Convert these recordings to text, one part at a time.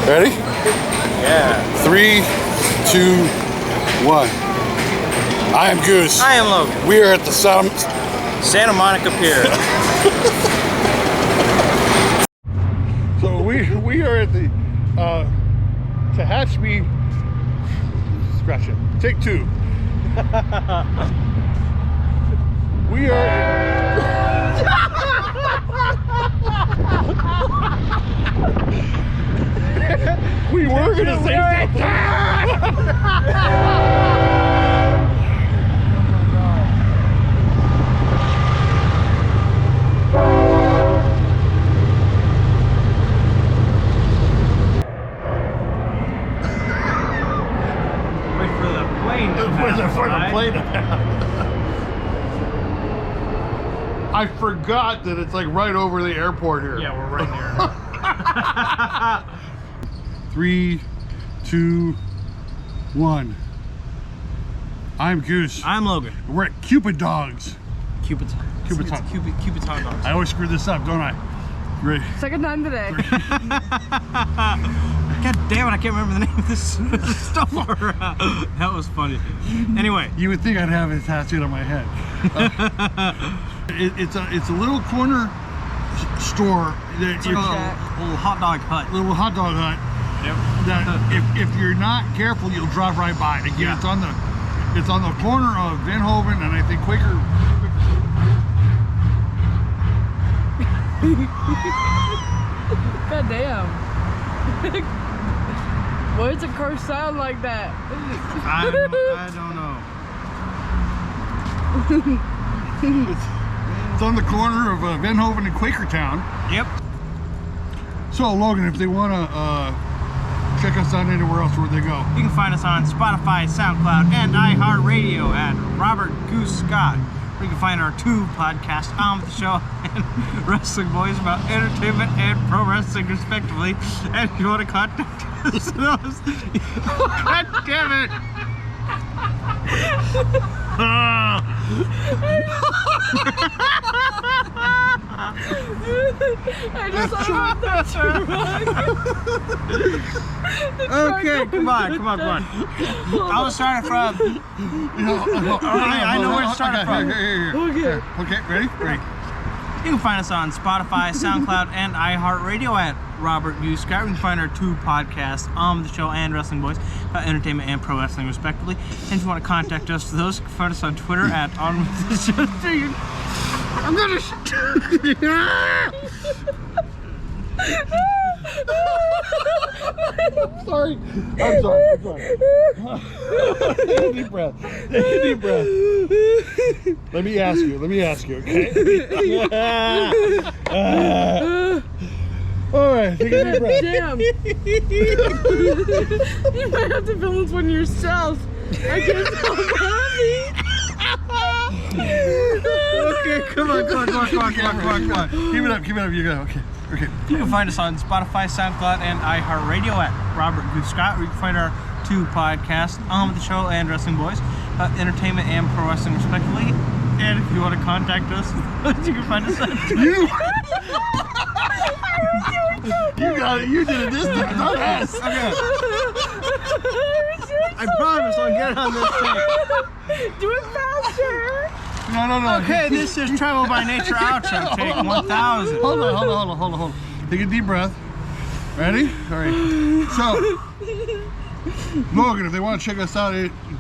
Ready? Yeah. 3, 2, 1. I am Goose. I am Logan. We are at the Santa Monica Pier. So we are at the Tehachapi. Scratch it. Take 2. We are. We were gonna say something. Wait for the plane to pass. I forgot that it's like right over the airport here. Yeah, we're right there now. 3, 2, 1. I'm Goose. I'm Logan. We're at Cupid Dogs. Cupid's hot dogs. I always screw this up, don't I? Ready? Second time today. God damn it, I can't remember the name of this store. That was funny. Anyway. You would think I'd have it tattooed on my head. It's a little corner store that It's like a little hot dog hut. Little hot dog hut. Yep. That if you're not careful, you'll drive right by it. Again, Yeah. it's on the corner of Van Hoven and I think Quaker. God damn. Why does a car sound like that? I don't know. It's on the corner of Van Hoven and Quakertown. Yep. So Logan, if they want to check us out anywhere else, where'd they go? You can find us on Spotify, SoundCloud, and iHeartRadio at Robert Goose Scott. Where you can find our 2 podcasts on the show and Wrestling Boys about entertainment and pro wrestling respectively. And if you want to contact us, God damn it! I just thought that too wrong. Okay, come on. I'll start it from. I know where to start it from. Okay, ready? You can find us on Spotify, SoundCloud, and iHeartRadio at Robert Goose Scott. You can find our 2 podcasts on the show and Wrestling Boys about entertainment and pro wrestling respectively. And if you want to contact us for those, you can find us on Twitter at OnWithTheShow. I'm gonna I'm sorry. Deep breath. Let me ask you, okay? All right, take a deep breath. Damn. You might have to film this one yourself. I can't stop laughing. Okay, come on. Keep it up, you go, okay. You can find us on Spotify, SoundCloud, and iHeartRadio at Robert Goose Scott, where you can find our 2 podcasts on the show and Wrestling Boys, entertainment and pro wrestling respectively. And if you want to contact us, you can find us on You got it, you did it this time, not us. Okay. I promise I'll get it on this thing. Do it faster. No. Okay, this is Travel by Nature outro, take 1,000. Hold on. Take a deep breath. Ready? All right. So, Logan, if they want to check us out,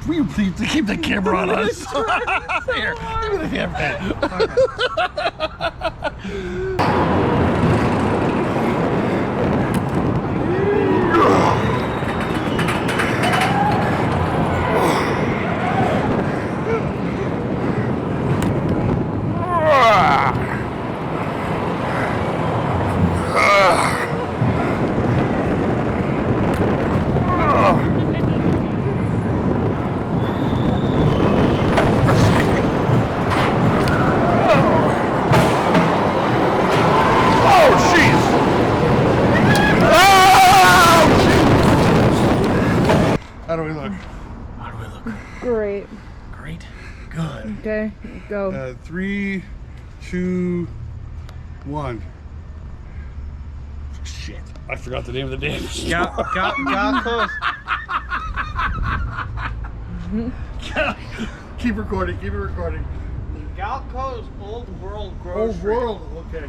will you please keep the camera on us? Here, give me the camera. How do we look? Great. Good. Okay, go. 3, 2, 1. I forgot the name of the damn store. Galcos. Keep recording, keep it recording. Galco's Old World Grocery. Old World, okay.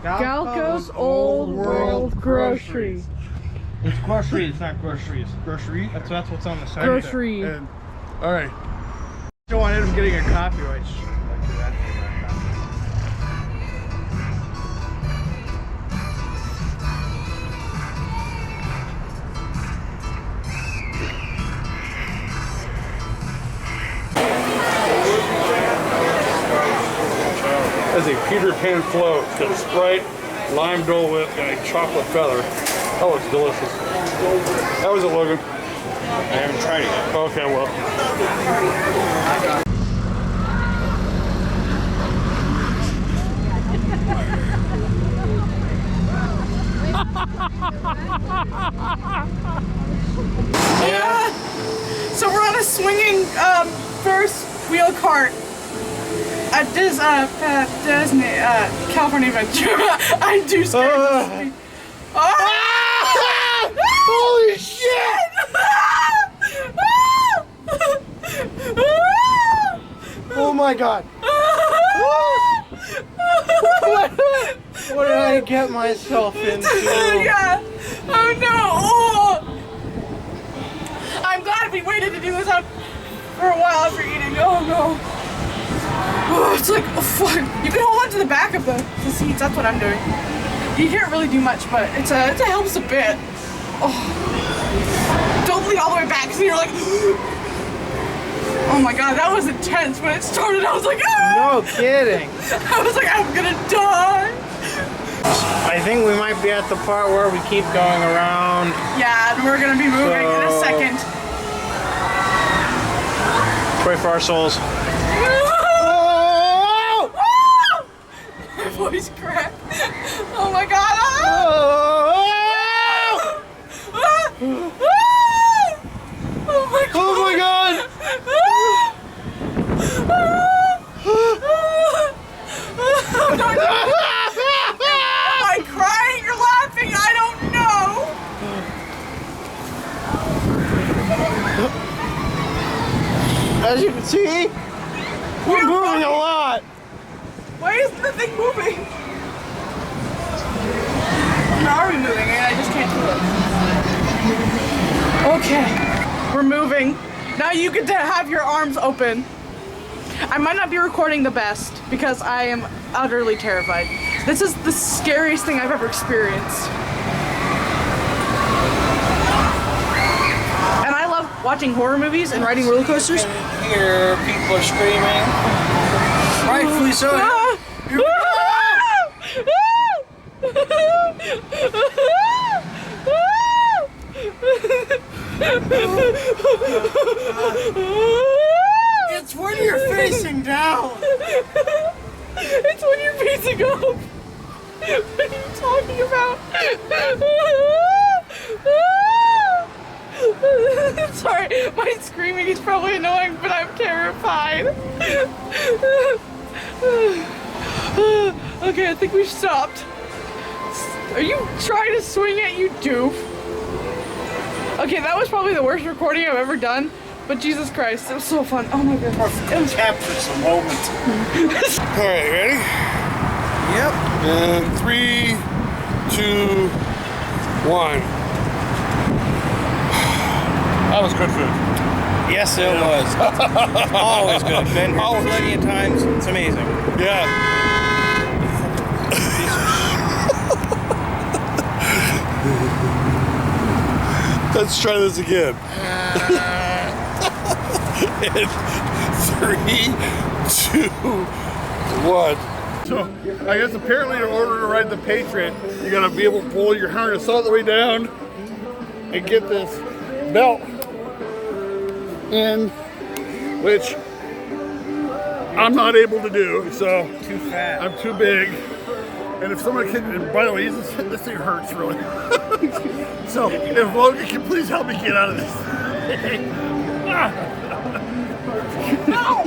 Galco's Old World Grocery. It's grocery, it's not groceries. Grocery? That's what's on the side. Grocery. And, all right. Don't want him getting a copyright. That's a Peter Pan float. It's got Sprite, lime Dole Whip, and a chocolate feather. That looks delicious. How was it, Logan? I haven't tried it yet. Okay, well. Yeah. So we're on a swinging first wheel cart at Disney, California Adventure. I'm too scared to speak. Holy shit! Oh my god. What did I get myself into? Yeah. Oh no. Oh. I'm glad we waited to do this out for a while after eating. Oh no. Oh, it's like, oh fuck. You can hold on to the back of the seats. That's what I'm doing. You can't really do much, but it helps a bit. Oh. Don't lean all the way back, because you're like, oh my god, that was intense. When it started, I was like, ah! No kidding. I was like, I'm gonna die. I think we might be at the part where we keep going around. Yeah, and we're gonna be moving in a second. Pray for our souls. My voice cracked. Oh my god. Oh my god. Oh my god! Am I crying or laughing? I don't know. As you can see, we're moving a lot. Why isn't the thing moving? How are we moving? I just can't do it. Okay, we're moving. Now you get to have your arms open. I might not be recording the best because I am utterly terrified. This is the scariest thing I've ever experienced. And I love watching horror movies and riding roller coasters. Here, people are screaming. Rightfully so. Here we go. It's when you're facing down. It's when you're facing up. What are you talking about? Sorry, my screaming is probably annoying, but I'm terrified. Okay, I think we've stopped. Are you trying to swing it, you doof? Okay, that was probably the worst recording I've ever done, but Jesus Christ, it was so fun. Oh my goodness. It was Capture some moments. All right, ready? Yep. And 3, 2, 1. That was good food. Yes, it was. Always good. Been here plenty of times. It's amazing. Yeah. Let's try this again. In 3, 2, 1. So, I guess apparently in order to ride the Patriot, you gotta be able to pull your harness all the way down and get this belt in, which I'm not able to do, so Too fat. I'm too big. And if someone can, and by the way, this thing hurts really. So if Logan can please help me get out of this thing. No!